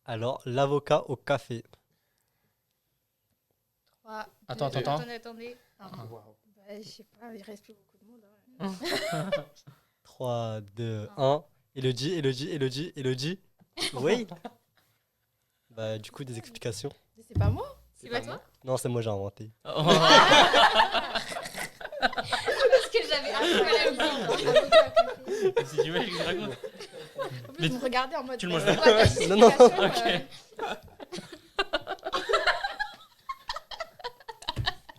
Alors, l'avocat au café. 3, Attends. Attendez. Non. Bah, je sais pas, il reste plus beaucoup de monde. Hein. 3, 2, 1. Elodie. Oui. Bah, du coup, des explications. Mais c'est pas moi. C'est pas toi? Non, c'est moi, j'ai inventé. Parce que j'avais un peu la musique. Avocat au café. Si tu veux, je raconte. En plus, vous me regardez en mode. tu le manges c'est pas. quoi ta Non, non. justification,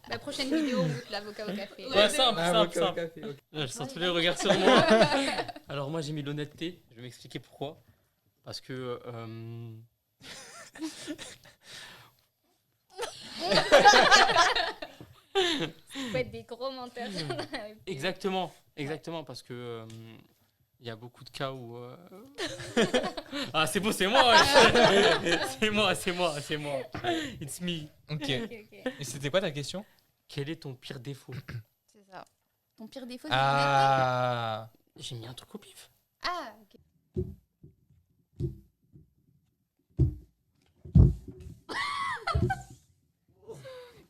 La prochaine vidéo, on goûte l'avocat au café. Ouais, simple. Café, ok. Je sens tous les regards sur moi. Alors moi j'ai mis l'honnêteté, je vais m'expliquer pourquoi. Parce que... Faut être des gros menteurs. Exactement, parce que... il y a beaucoup de cas où... Ah c'est beau, c'est moi c'est moi. It's me. Ok. Ok. Et c'était quoi ta question? Quel est ton pire défaut? C'est ça. Ton pire défaut, c'est Ah. J'ai mis un truc au pif. Ah, ok.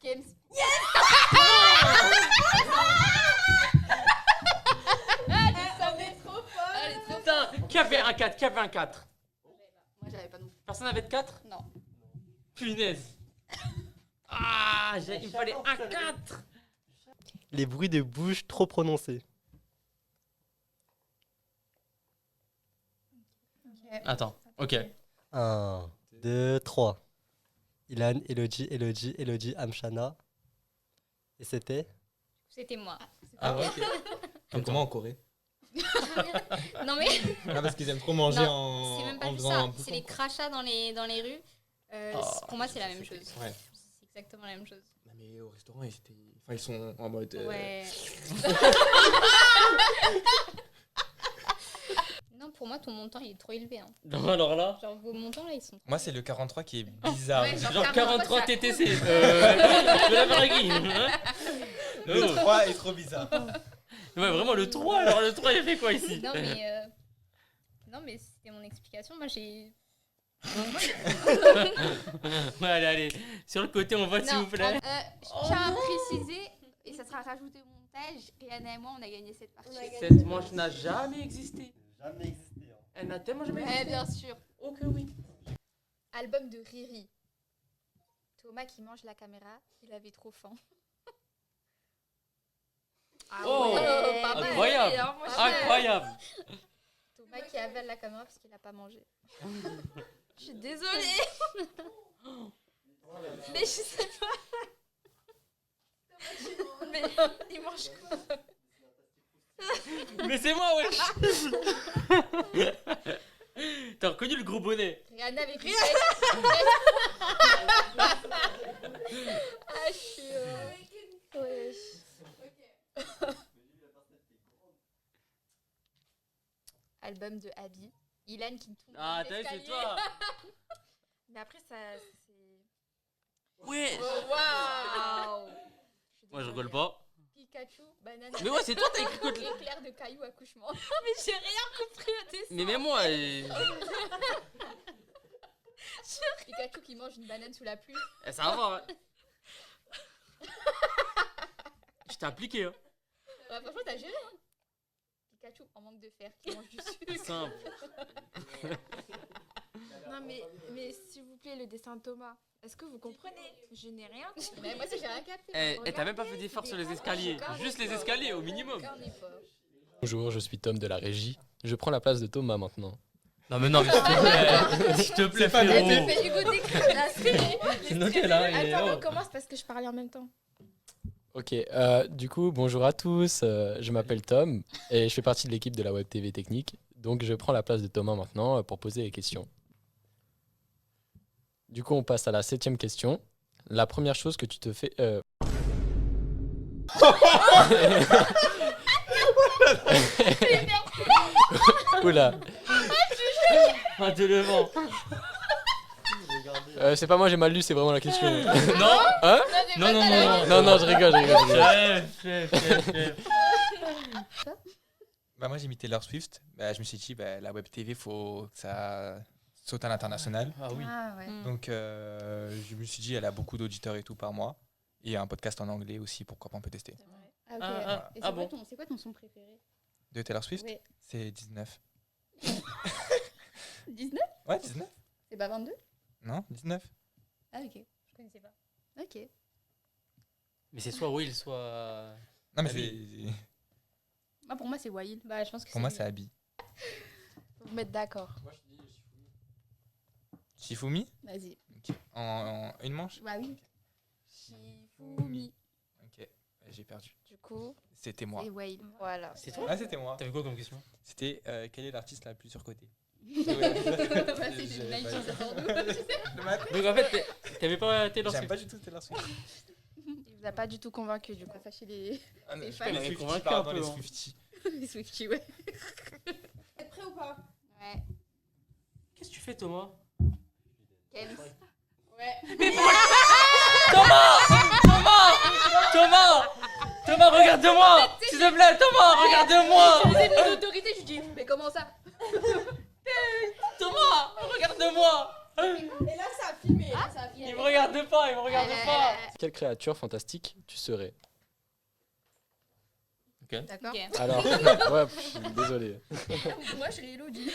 Kems. Putain, qui avait un 4? Moi, j'avais pas non plus. Personne n'avait de 4? Non. Punaise. Ah, il me fallait un 4. Les bruits de bouche trop prononcés. Attends, ok. 1, 2, 3. Ilan, Elodie, Amshana. Et c'était C'était moi. Ah ouais, ok. Comme comment en Corée? Non mais Ah, parce qu'ils aiment trop manger Non, en, c'est même pas en juste faisant ça. un C'est les bouchon. crachats dans les rues. Pour moi, c'est la même chose. Ouais. C'est exactement la même chose. Non, mais au restaurant, ils sont en mode. Ouais. Non, pour moi, ton montant, il est trop élevé. Hein. Non, alors là... Genre, vos montants, là, ils sont... Moi, c'est le 43 qui est bizarre. Ouais, Genre 43 43 TTC de la Varagui. Le 3 est trop bizarre. Ouais, vraiment le 3, alors le 3 il fait quoi ici? Non, mais c'était mon explication. Moi, j'ai... Ouais, allez, sur le côté on vote s'il Non, vous plaît. je tiens à préciser, et ça sera rajouté au montage, Rihanna et moi, on a gagné cette partie. Cette manche n'a jamais existé. Jamais existé. Elle n'a tellement jamais Ouais, existé. bien sûr. Oh que oui. Album de Riri. Thomas qui mange la caméra, il avait trop faim. Ah Oh, ouais, pas mal. incroyable. Et alors, moi, Incroyable. Thomas qui avale la caméra parce qu'il n'a pas mangé. Je suis désolée. Mais je sais pas. Mais il mange quoi? Mais c'est moi, wesh. T'as reconnu le gros bonnet? Rihanna avec une Ah, je suis... Ouais. Album de Abby. Ilan qui tombe Ah, dans t'as vu, c'est l'escalier. toi. Mais après, ça... c'est... Ouais. Oh, waouh. Moi je rigole pas. Pikachu, banane. Mais ouais, c'est toi, t'as écrit quoi de... Éclair de caillou, accouchement. Mais j'ai rien compris au dessin. Mais même moi, Pikachu qui mange une banane sous la pluie. ça va voir. Je t'ai appliqué, hein. Ouais, franchement, t'as géré, hein. Pikachu en manque de fer qui mange du sucre. Simple. Non, mais s'il vous plaît, le dessin de Thomas. Est-ce que vous comprenez? Je n'ai rien compris. Mais moi, aussi, j'ai rien capté. T'as même pas fait d'effort sur les escaliers. Juste les escaliers au minimum. Aucun effort. Bonjour, je suis Tom de la régie. Je prends la place de Thomas maintenant. Non mais s'il te plaît. S'il te plaît, pas frérot. Elle fait Hugo Décret, là, C'est noté là. Attends, on commence parce que je parlais en même temps. Ok, du coup, bonjour à tous. Je m'appelle Tom et je fais partie de l'équipe de la Web TV Technique. Donc, je prends la place de Thomas maintenant pour poser les questions. Du coup, on passe à la 7e question. La première chose que tu te fais... Oula, Un de levant. c'est pas moi, j'ai mal lu, c'est vraiment la question. Non. Hein? Non. Non, je rigole. Chef. Bah, moi, j'ai mis Taylor Swift. Bah, je me suis dit, bah, la web TV, faut que ça saute à l'international. Ah oui. Ah ouais. Donc, je me suis dit, elle a beaucoup d'auditeurs et tout par mois. Et un podcast en anglais aussi, pourquoi pas, on peut tester. Ah, ok. Ah, Et ah bon. c'est quoi ton son préféré? De Taylor Swift, Oui. c'est 19. 19? Ouais, 19. C'est pas 22? Non, 19. Ah, ok. Je connaissais pas. Ok. Mais c'est soit Will, soit. Non, mais Abby. Ah, pour moi, c'est Wail. Bah, je pense que pour moi, c'est Abby. Faut vous mettre d'accord. Shifumi. Vas-y. Ok. En une manche. Bah oui. Shifumi. Ok, j'ai perdu. Du coup, C'était moi. C'est Wail. voilà. C'est toi? Ah, c'était moi. T'avais quoi comme question? C'était quel est l'artiste la plus surcotée? Bah, c'est J'ai Nike pas- qui sort nous. Le matin. Donc en fait, t'avais pas Taylor J'aime Swift? pas du tout Taylor Swift. Il vous a pas du tout convaincu du coup. Pas fâcher les Ah, non, Les je fans. fais les Il m'avait Swifties, convaincu pardon, un peu, les hein. Swifties. les Swifties, ouais. T'es prêt ou pas? Ouais. Qu'est-ce que tu fais, Thomas? Kems. Thomas, regarde-moi! S'il te plaît, Thomas, regarde-moi! C'est une autorité, je dis. Mais comment ça? Thomas, regarde-moi! Et là, ça a filmé. Ah, ça a Il me regarde pas, il me regarde pas! Quelle créature fantastique tu serais? D'accord. Ok. Alors, ouais, désolé. Moi, je serais Elodie.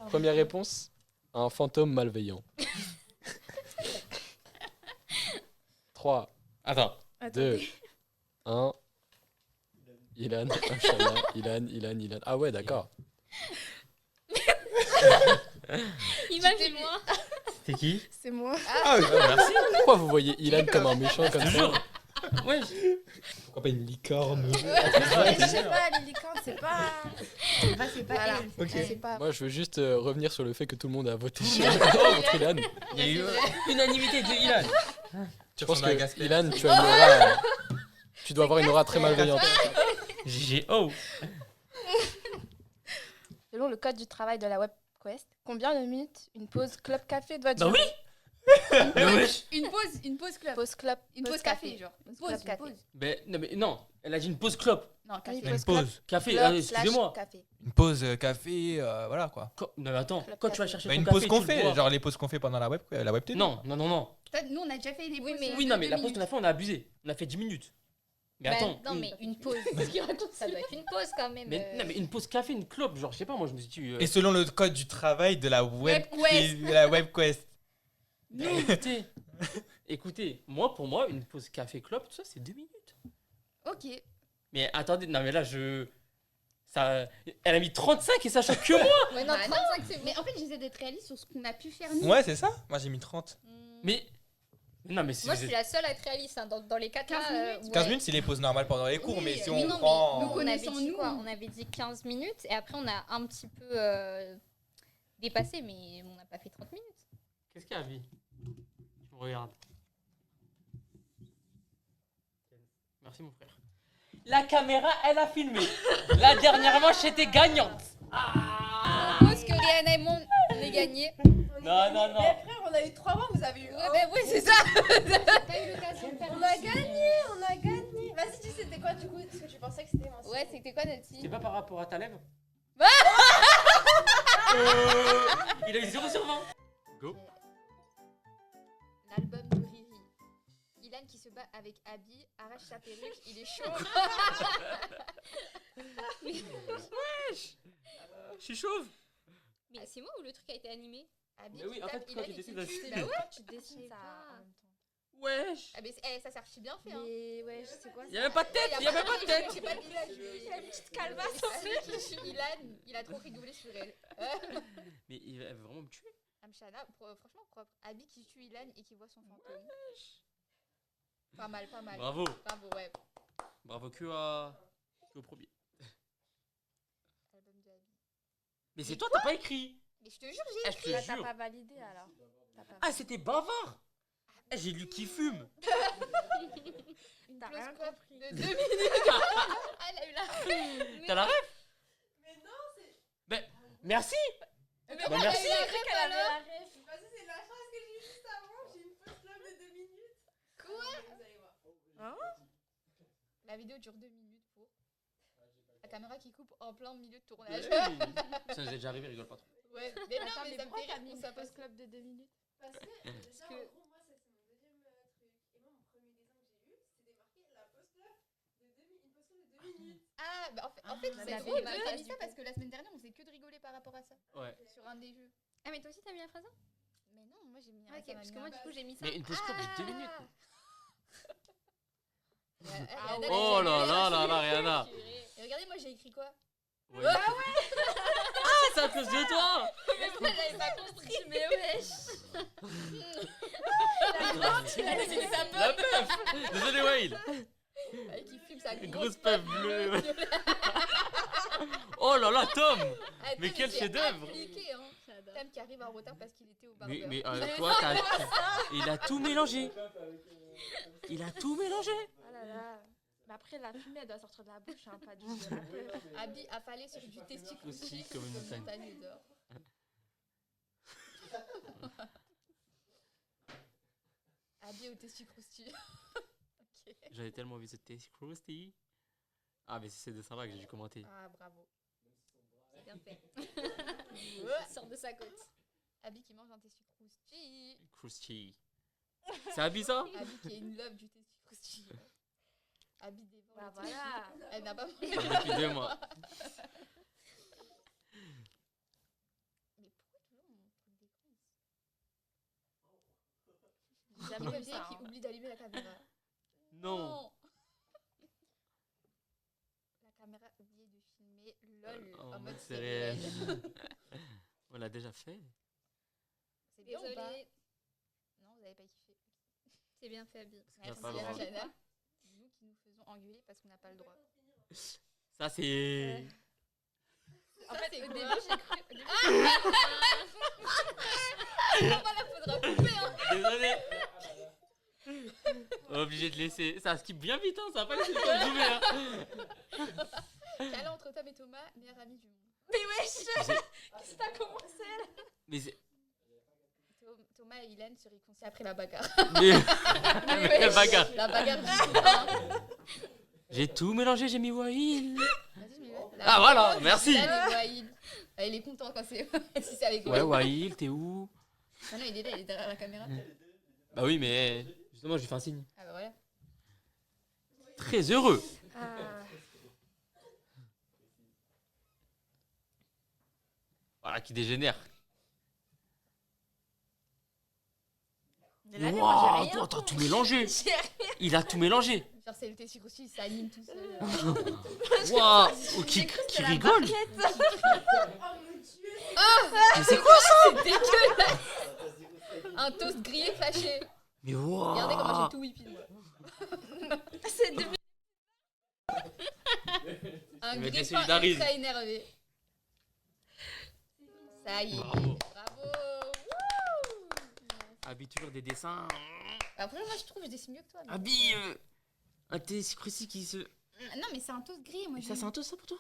Première réponse, un fantôme malveillant. 3, Attends. 2, 1. Ilan, Amshana, Ilan. Ah ouais, d'accord. Imagine-moi. C'était qui? C'est moi. Ah oui, Merci. Pourquoi vous voyez Ilan comme un méchant comme ça? Toujours. Ouais. pourquoi pas une licorne? Je sais pas, les licornes, c'est pas. C'est pas Voilà. elle. Ok. C'est pas. Moi, je veux juste revenir sur le fait que tout le monde a voté contre Ilan. Il y a eu unanimité de Ilan. Je pense ressembles à que Gaspard. Ilan, tu as une aura. Tu dois avoir une aura très malveillante. GGO. Selon le code du travail de la WebQuest, combien de minutes une pause club café doit Bah durer? oui. Mais wesh. Une pause club. Pause club. Une pause café, genre. Une pause, Club une café. pause. Mais non, elle a dit une pause clope. Non, café. Oui, Une pause pause. Café, Club excusez-moi. slash café. Une pause café, voilà quoi. Non mais attends, Club quand tu vas café. chercher Bah, ton une café, pause qu'on tu le fait, bois. genre les pauses qu'on fait pendant la web télé. Non. Toi, nous, on a déjà fait des pauses. mais- Oui, non, mais la pause qu'on a fait, on a abusé. On a fait 10 minutes. Mais Bah, attends. Non, mais une pause. Qu'est-ce qu'il raconte? Ça doit être une pause quand même. Non, mais une pause café, une clope, genre, je sais pas, moi je me suis dit. Et selon le code du travail de la WebQuest. de la WebQuest. Non, écoutez, pour moi, une pause café clope, tout ça, c'est 2 minutes. Ok. Mais attendez, non, mais là, ça, elle a mis 35 et ça choque que moi. Ouais, non, Bah, 35, c'est bon. Mais en fait, j'essaie d'être réaliste sur ce qu'on a pu faire nous. Ouais, c'est ça. Moi j'ai mis 30. Mais. Non, mais si Moi, vous je suis êtes- la seule à être réaliste. Hein. Dans les 4 15 minutes. 15 minutes, c'est les pauses normales pendant les cours, Oui, mais si oui, on non, mais prend. nous on avait connaissons dit nous. quoi? On avait dit 15 minutes et après on a un petit peu dépassé, mais on n'a pas fait 30 minutes. Qu'est-ce qu'il y a, vie? Je me regarde. Merci, mon frère. La caméra, elle a filmé. La dernière manche était gagnante. Je pense que Rihanna et moi, on est gagnés. Non, non, non. Frère, on a eu 3 mois, vous avez eu. Ouais, ben oui, c'est ça. T'as eu l'occasion de faire On a gagné, on a gagné. Vas-y, dis, c'était quoi du coup? Parce que tu pensais que c'était mince. Ouais, c'était quoi notre C'est team? pas par rapport à ta lèvre Il a eu 0 sur 20. Go. L'album de Riri. Ilan qui se bat avec Abby, arrache sa perruque, il est chaud. Je suis chauve. Mais c'est moi ou le truc a été animé? Abby Mais oui, qui en tape fait, Ilan quand tu et dessines, qui ça tue. se Bah fait. ouais, tu dessines ça en même temps. Wesh. Ah, mais ça s'est archi bien fait. Hein. Mais ouais, je sais quoi. Y'a même pas de tête, y'a même pas de tête. J'ai pas dit là, j'ai la petite calvasse. Ilan, il a trop rigolé sur elle. Mais il va vraiment me tuer. Amshana, franchement propre. Abby qui tue Ilan et qui voit son fantôme. Pas mal, pas mal. Bravo. Bravo, ouais. Bravo que au premier. Album de Abby. Mais c'est toi, t'as pas écrit. Mais je te jure, j'ai Ah, je te Là, t'as jure. pas validé alors. T'as pas- Ah, c'était bavard. Ah, j'ai lu qui fume. une T'as close rien crop compris. de 2 minutes. Ah, elle a eu la. T'as la ref? Mais non, c'est. Ben, merci. Mais Bah, merci. elle a eu la ref, qu'elle avait alors. la ref. Vas-y, c'est la phrase que j'ai eue juste avant. J'ai une post love de 2 minutes. Quoi? Vous allez voir. La vidéo dure 2 minutes pour. caméra qui coupe en plein milieu de tournage. Ça nous est déjà arrivé, rigole pas trop. Ouais, mais non, Attends, mais mais ça me pourquoi fait t'as rire mis qu'on une soit pause pas club de 2 minutes? Parce que, déjà, que- en gros, moi, ça, c'est mon deuxième truc. Et moi, mon premier dessin que j'ai eu, c'était marqué la pause club une pause club de 2 minutes. Ah, bah en fait, on c'est avait drôle, deux, t'as mis du ça coup. parce que la semaine dernière, on faisait que de rigoler par rapport à ça. Ouais. Sur un des jeux. Ah, mais toi aussi, t'as mis la phrase Mais non, moi j'ai mis Ah, ok, ça m'a parce mis que moi, un- du coup, j'ai mis ça. Mais une pause club de 2 minutes. Ah, ouais. Oh là là là là, Rihanna. Et regardez, moi j'ai écrit quoi? Ouais. Ah, c'est à cause de toi. Mais moi j'avais pas compris. Mais wesh. C'est sa La meuf. Désolé, Wail. qui fume sa Grosse peuple bleue. Oh là là, Tom. Mais quel chef-d'œuvre. Hein. J'adore. Tom qui arrive en retard parce qu'il était au barbeur. Mais toi, il a tout mélangé. Il a tout mélangé. Oh là là. Mais après, la fumée, elle doit sortir de la bouche, hein, pas du tout de la peur. Abby affalé sur du testicule Aussi, comme une montagne. d'or. Abby au testicrousti. Ok. J'avais tellement envie de Taste Krusty. Ah, mais c'est ces dessins-là que j'ai dû commenter. Ah, bravo. C'est bien fait. Ouais. Sors de sa côte. Abby qui mange un testicrousti. Krusty. C'est Abby ça? Abby qui est une love du testicrousti. Abby dévore. Bah le voilà. testicule. Elle n'a pas mangé. Depuis 2 mois. Mais pourquoi toujours mon truc d'écran J'ai Il y jamais a vu bien ça. qui hein. oublie d'allumer la caméra. Non. La caméra oubliait de filmer LOL En en mode mode c'est réel. On l'a déjà fait. C'est bien ou pas? Désolée. Non, vous n'avez pas kiffé. C'est bien fait, Abby. qu'il y a Merci pas le droit. Jana. Nous qui nous faisons engueuler parce qu'on n'a pas le droit. Ça, c'est. En fait, au quoi? début, j'ai cru. Au début, Voilà, faudra couper hein. Désolé. Obligé de laisser. Ça skip bien vite, hein. Ça va pas laisser le temps de zoomer, hein. Câlin entre Tom et Thomas, meilleurs amis du monde. Mais wesh. J'ai- Qu'est-ce que t'as commencé là? Mais c'est. Thomas et Hélène se réconcilient après la bagarre. Mais. Mais quelle bagarre. La bagarre du copain. J'ai tout mélangé, j'ai mis Wail. Vas-y, je m'y vais. Ah, voilà, merci. Là, les Waïd. Ah, il est content quand c'est si c'est avec Ouais, Waïd. Wail, t'es où? Ah non, il est là, il est derrière la caméra. Bah oui, mais. Justement, je lui fais un signe. Ah bah voilà. Très heureux. Ah. Voilà, qui dégénère. Mais là, moi, Waouh, j'ai rien. toi, t'as tout mélangé. J'ai rien. Il a tout mélangé. Genre, c'est le testicule aussi, il s'anime tout seul. Waouh, oh, J'ai qui cru que c'était la rigole. barquette. Oh mon dieu! Mais c'est quoi ça? Dégueulasse. Un toast grillé fâché. Mais Regardez comment waouh. j'ai tout whippé, moi. C'est devenu. Un Le mec grippin solidarise. ultra énervé. Ça y est. Bravo. Bravo. Wouh. Abby, toujours des dessins. Après, moi, je trouve que je dessine mieux que toi. mais- Abby, un thé cruci qui se. Non, mais c'est un toast grillé, moi. Ça, c'est un toast, ça pour toi?